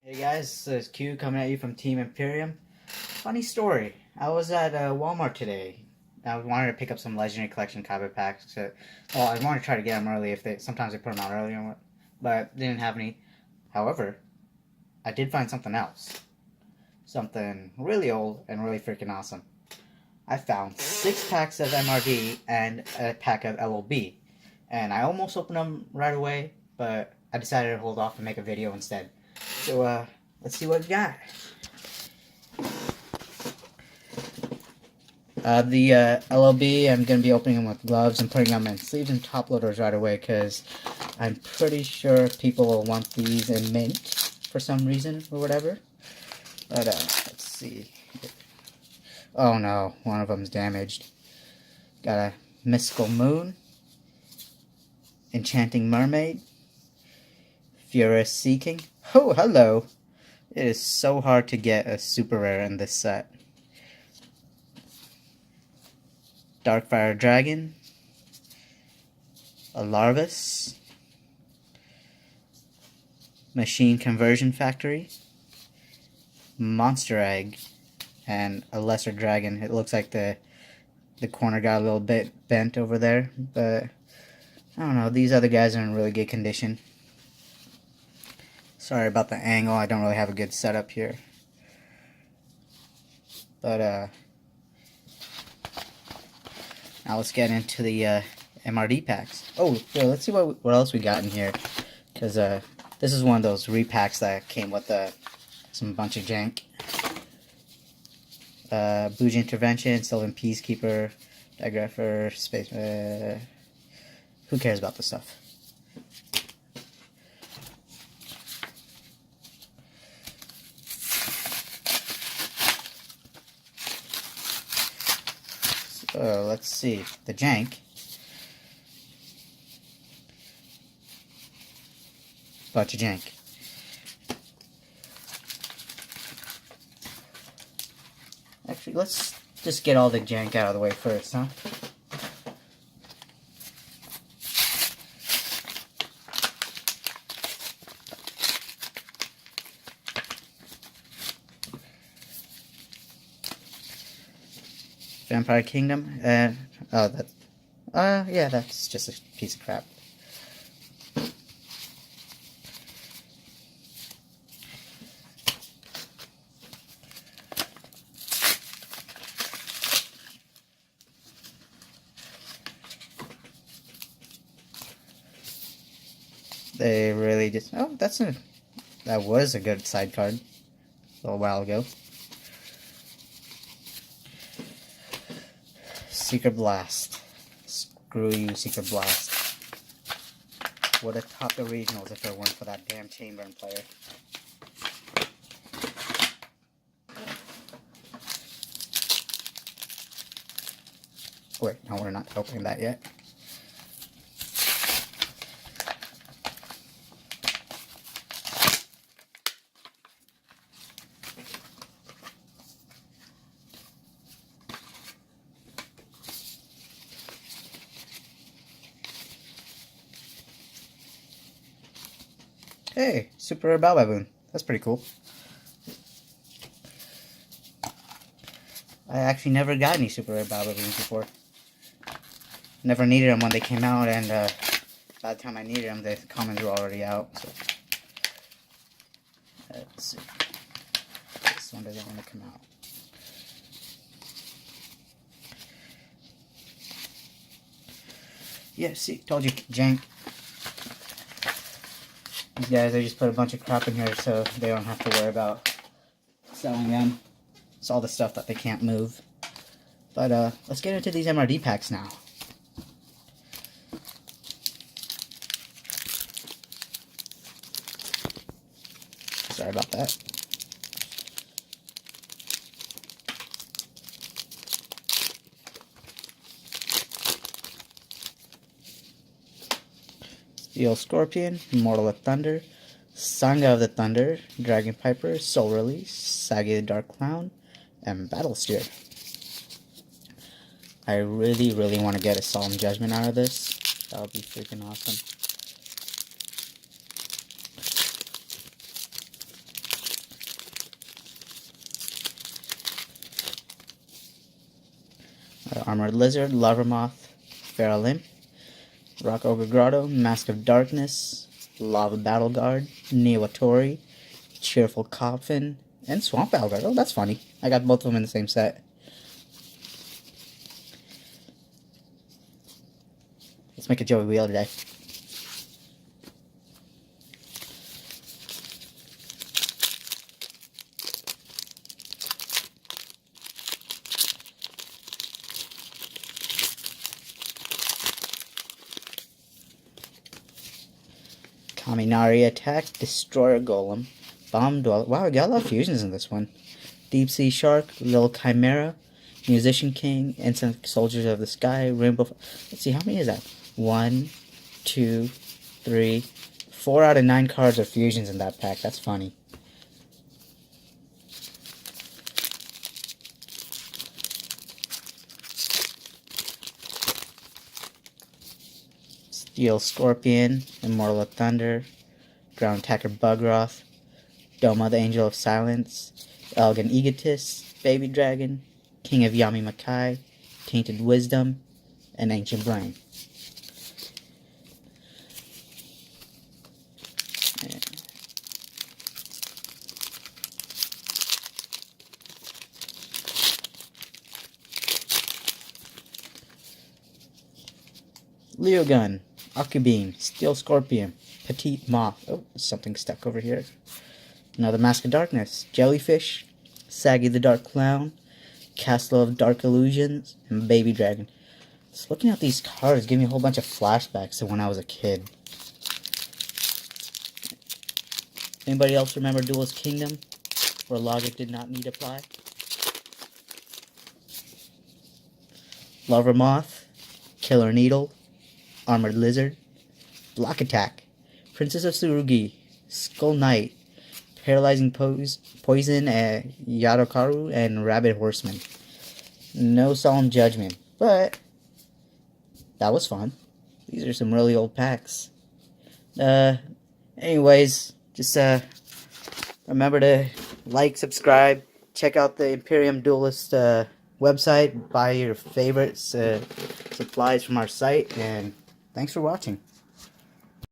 Hey guys, this is Q coming at you from Team Imperium. Funny story. I was at Walmart today. I wanted to pick up some Legendary Collection card packs. Well, I wanted to try to get them early. Sometimes they put them out earlier, but didn't have any. However, I did find something else. Something really old and really freaking awesome. I found 6 packs of MRD and a pack of LOB. And I almost opened them right away, but I decided to hold off and make a video instead. So, let's see what we got. The LOB, I'm going to be opening them with gloves and putting them in sleeves and top loaders right away because I'm pretty sure people will want these in mint for some reason or whatever. But, let's see. Oh no, one of them's damaged. Got a Mystical Moon, Enchanting Mermaid, Furious Seeking. Oh, hello! It is so hard to get a super rare in this set. Darkfire Dragon, a Larvus, Machine Conversion Factory, Monster Egg, and a Lesser Dragon. It looks like the corner got a little bit bent over there, but I don't know, these other guys are in really good condition. Sorry about the angle, I don't really have a good setup here. But, now let's get into the MRD packs. Oh, yeah, let's see what else we got in here. Because this is one of those repacks that came with some bunch of jank. Bougie Intervention, Sylvan Peacekeeper, Digrapher, Space... who cares about this stuff? So, let's see. The jank. Bunch of jank. Actually, let's just get all the jank out of the way first, huh? Vampire Kingdom, yeah, that's just a piece of crap. They really just, oh, that was a good side card a little while ago. Secret Blast. Screw you, Secret Blast. Would have topped the regionals if it weren't for that damn Chamberlain player. Wait, no, we're not opening that yet. Hey, Super Rare Baboon. That's pretty cool. I actually never got any Super Rare Baboons before. Never needed them when they came out, and by the time I needed them, the commons were already out. So. Let's see. This one doesn't want to come out. Yeah, see, told you, jank. These guys, I just put a bunch of crap in here so they don't have to worry about selling them. It's all the stuff that they can't move. But let's get into these MRD packs now. Sorry about that. Steel Scorpion, Mortal of Thunder, Sanga of the Thunder, Dragon Piper, Soul Release, Sagi the Dark Clown, and Battle Steer. I really, really want to get a Solemn Judgment out of this. That would be freaking awesome. The Armored Lizard, Lava Moth, Feral Imp, Rock Ogre Grotto, Mask of Darkness, Lava Battle Guard, Neowatori, Cheerful Coffin, and Swamp Battle Guard. Oh, that's funny. I got both of them in the same set. Let's make a Joey Wheel today. Kaminari Attack, Destroyer Golem, Bomb Dweller. Wow, we got a lot of fusions in this one. Deep Sea Shark, Little Chimera, Musician King, Insect Soldiers of the Sky, Rainbow. Let's see, how many is that? 1, 2, 3, 4 out of 9 cards are fusions in that pack. That's funny. Steel Scorpion, Immortal of Thunder, Ground Attacker Bugroth, Doma the Angel of Silence, Elgin Egotist, Baby Dragon, King of Yami Makai, Tainted Wisdom, and Ancient Brain. Leo Gun, Akubeam, Steel Scorpion, Petite Moth. Oh, something stuck over here. Another Mask of Darkness, Jellyfish, Saggy the Dark Clown, Castle of Dark Illusions, and Baby Dragon. Just looking at these cards give me a whole bunch of flashbacks to when I was a kid. Anybody else remember Duelist Kingdom, where logic did not need apply? Lava Moth, Killer Needle, Armored Lizard, Block Attack, Princess of Tsurugi, Skull Knight, Paralyzing Poison, Yadokaru, and Rabbit Horseman. No Solemn Judgment, but that was fun. These are some really old packs. Anyways, just remember to like, subscribe, check out the Imperium Duelist website, buy your favorites supplies from our site, and thanks for watching.